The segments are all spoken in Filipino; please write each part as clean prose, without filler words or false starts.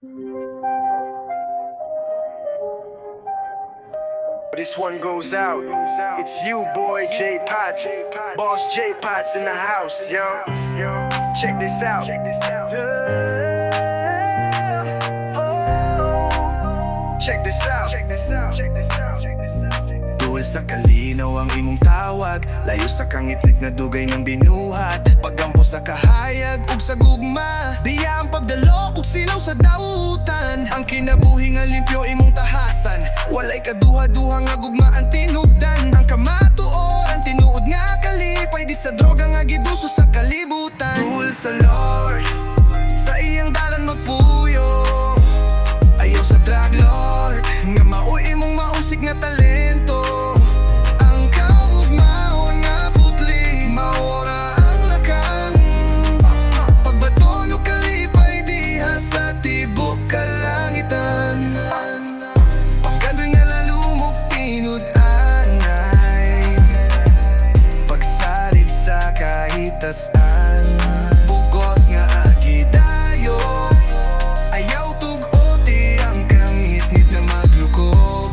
This one goes out. It's you, boy, J Potts. Boss J Potts in the house, yo. Check this out. Check this out. Check this out. Check this out. Check this out. Duol sa kalinaw ang imong tawag, layo sa kangitnik na dugay ng binuhat. Pagampo sa kahayag ug sa gugma, biya ang pagdalo ug silaw sa dautan. Ang kinabuhi nga limpyo imong tahasan, walay kaduha-duha nga gugmaan tinubdan. Ang kamatuoran tinuod nga kalipay, di sa droga nga giduso sa kalibutan. Duol sa Lord, sa iyang dalan magpuyo, ayaw sa drug lord nga mauy imong mausik nga talento. Ang kaugmaon nga putli, maora ang lakang. Pagbaton o kalipay diha sa tibok kalangitan. Pagkandoy nga lalumog pinud-anay, pagsalig sa kahitasan, bugos nga agidayo. Ayaw tug-oti ang kangit-ngit na maglukob.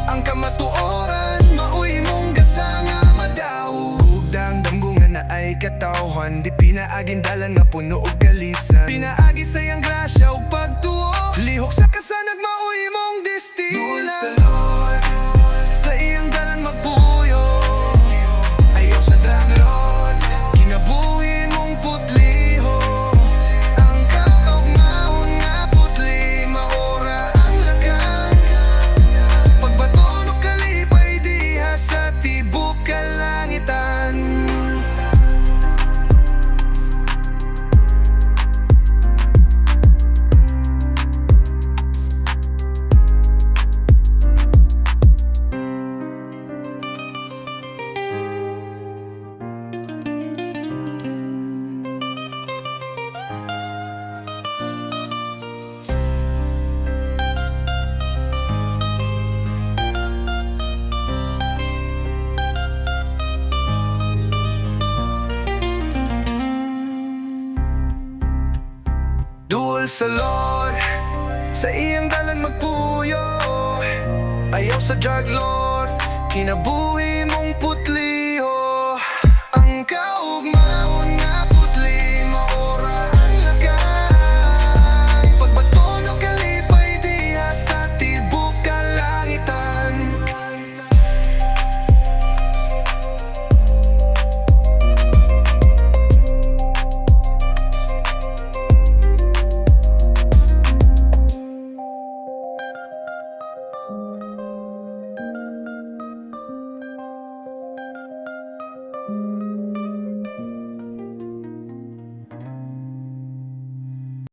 Ang kamatuoran, mauy mong gasa nga madaw. Hugdang damgungan na ay katawhan, di pinaagin dalan nga puno og kalisan. Pinaagi sa iyang grasya ug pagtuo, lihok sa kasanag mauy mong destino. Duol sa Lord, sa iyang dalan magpuyo, ayaw sa drug lord, kinabuhi mong putliho. Ang kaugmaon nga putli, maora ang lakang. Pagbaton o kalipay diha sa tibok kalangitan. Duol sa Lord, sa iyang dalan magpuyo, ayaw sa drug lord, kinabuhi mong putli.